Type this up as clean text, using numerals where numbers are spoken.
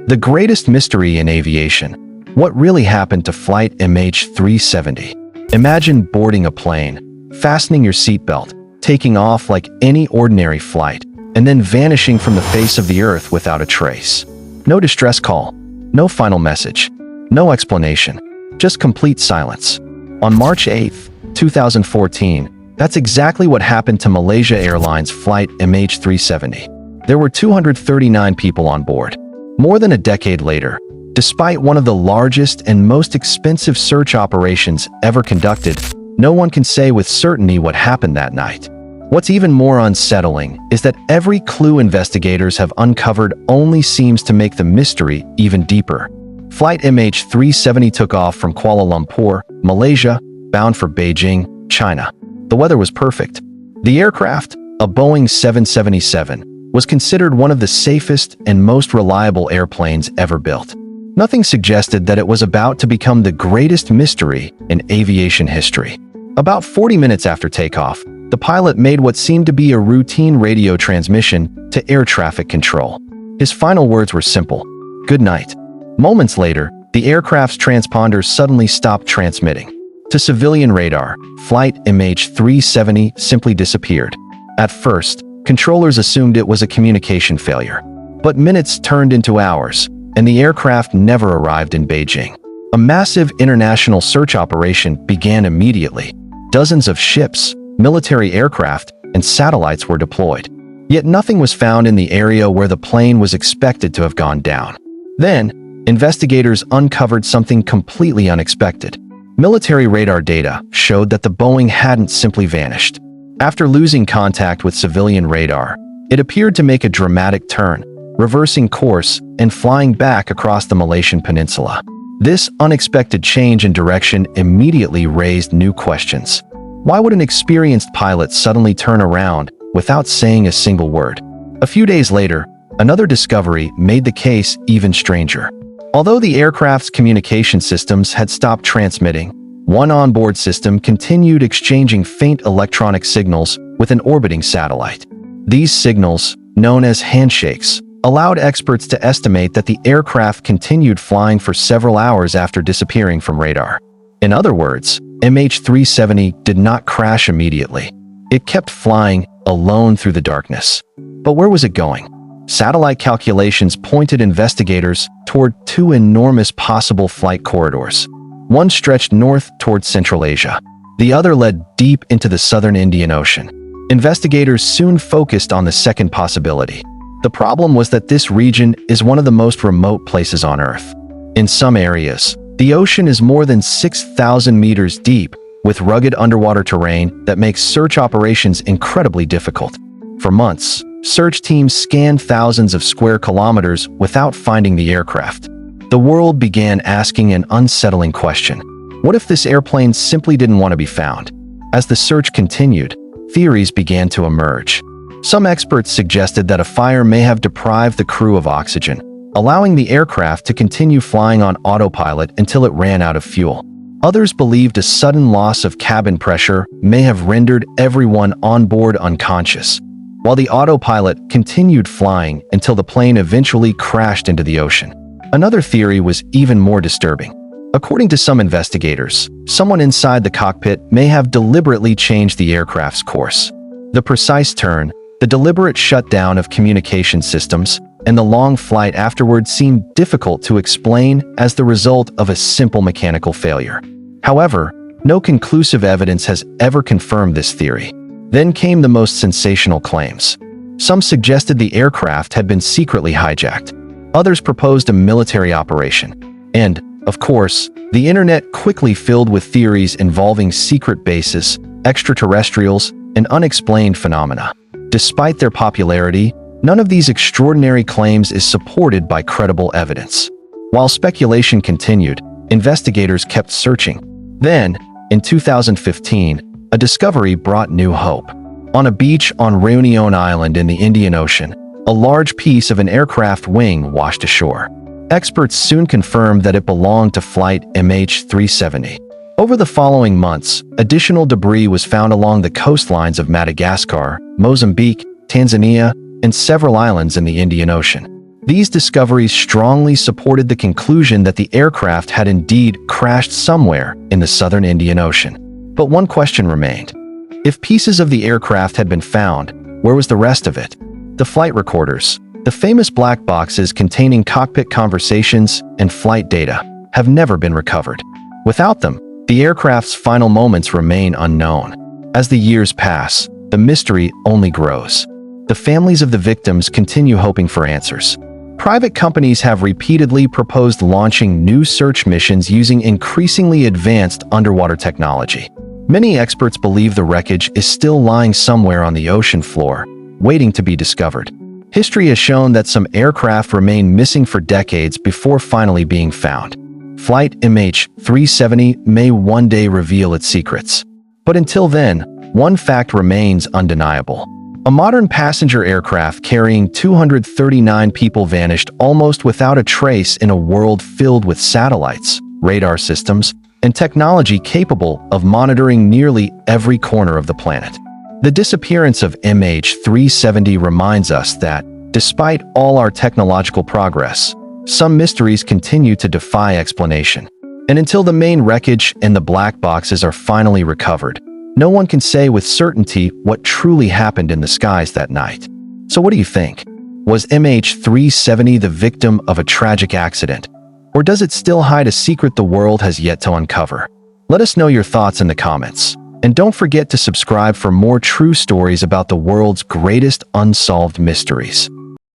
The greatest mystery in aviation. What really happened to Flight MH370? Imagine boarding a plane, fastening your seatbelt, taking off like any ordinary flight, and then vanishing from the face of the earth without a trace. No distress call, no final message, no explanation, just complete silence. On March 8, 2014, that's exactly what happened to Malaysia Airlines Flight MH370. There were 239 people on board. More than a decade later, despite one of the largest and most expensive search operations ever conducted, no one can say with certainty what happened that night. What's even more unsettling is that every clue investigators have uncovered only seems to make the mystery even deeper. Flight MH370 took off from Kuala Lumpur, Malaysia, bound for Beijing, China. The weather was perfect. The aircraft, a Boeing 777, was considered one of the safest and most reliable airplanes ever built. Nothing suggested that it was about to become the greatest mystery in aviation history. About 40 minutes after takeoff, the pilot made what seemed to be a routine radio transmission to air traffic control. His final words were simple: "Good night." Moments later, the aircraft's transponders suddenly stopped transmitting. To civilian radar, Flight MH370 simply disappeared. At first, controllers assumed it was a communication failure. But minutes turned into hours, and the aircraft never arrived in Beijing. A massive international search operation began immediately. Dozens of ships, military aircraft, and satellites were deployed. Yet nothing was found in the area where the plane was expected to have gone down. Then, investigators uncovered something completely unexpected. Military radar data showed that the Boeing hadn't simply vanished. After losing contact with civilian radar, it appeared to make a dramatic turn, reversing course and flying back across the Malaysian peninsula. This unexpected change in direction immediately raised new questions. Why would an experienced pilot suddenly turn around without saying a single word? A few days later, another discovery made the case even stranger. Although the aircraft's communication systems had stopped transmitting, one onboard system continued exchanging faint electronic signals with an orbiting satellite. These signals, known as handshakes, allowed experts to estimate that the aircraft continued flying for several hours after disappearing from radar. In other words, MH370 did not crash immediately. It kept flying alone through the darkness. But where was it going? Satellite calculations pointed investigators toward two enormous possible flight corridors. One stretched north toward Central Asia. The other led deep into the southern Indian Ocean. Investigators soon focused on the second possibility. The problem was that this region is one of the most remote places on Earth. In some areas, the ocean is more than 6,000 meters deep, with rugged underwater terrain that makes search operations incredibly difficult. For months, search teams scanned thousands of square kilometers without finding the aircraft. The world began asking an unsettling question. What if this airplane simply didn't want to be found? As the search continued, theories began to emerge. Some experts suggested that a fire may have deprived the crew of oxygen, allowing the aircraft to continue flying on autopilot until it ran out of fuel. Others believed a sudden loss of cabin pressure may have rendered everyone on board unconscious, while the autopilot continued flying until the plane eventually crashed into the ocean. Another theory was even more disturbing. According to some investigators, someone inside the cockpit may have deliberately changed the aircraft's course. The precise turn, the deliberate shutdown of communication systems, and the long flight afterward seemed difficult to explain as the result of a simple mechanical failure. However, no conclusive evidence has ever confirmed this theory. Then came the most sensational claims. Some suggested the aircraft had been secretly hijacked. Others proposed a military operation. And, of course, the internet quickly filled with theories involving secret bases, extraterrestrials, and unexplained phenomena. Despite their popularity, none of these extraordinary claims is supported by credible evidence. While speculation continued, investigators kept searching. Then, in 2015, a discovery brought new hope. On a beach on Réunion Island in the Indian Ocean, a large piece of an aircraft wing washed ashore. Experts soon confirmed that it belonged to Flight MH370. Over the following months, additional debris was found along the coastlines of Madagascar, Mozambique, Tanzania, and several islands in the Indian Ocean. These discoveries strongly supported the conclusion that the aircraft had indeed crashed somewhere in the southern Indian Ocean. But one question remained. If pieces of the aircraft had been found, where was the rest of it? The flight recorders, the famous black boxes containing cockpit conversations and flight data, have never been recovered. Without them, the aircraft's final moments remain unknown. As the years pass, the mystery only grows. The families of the victims continue hoping for answers. Private companies have repeatedly proposed launching new search missions using increasingly advanced underwater technology. Many experts believe the wreckage is still lying somewhere on the ocean floor, waiting to be discovered. History has shown that some aircraft remain missing for decades before finally being found. Flight MH370 may one day reveal its secrets. But until then, one fact remains undeniable. A modern passenger aircraft carrying 239 people vanished almost without a trace in a world filled with satellites, radar systems, and technology capable of monitoring nearly every corner of the planet. The disappearance of MH370 reminds us that, despite all our technological progress, some mysteries continue to defy explanation. And until the main wreckage and the black boxes are finally recovered, no one can say with certainty what truly happened in the skies that night. So what do you think? Was MH370 the victim of a tragic accident? Or does it still hide a secret the world has yet to uncover? Let us know your thoughts in the comments. And don't forget to subscribe for more true stories about the world's greatest unsolved mysteries.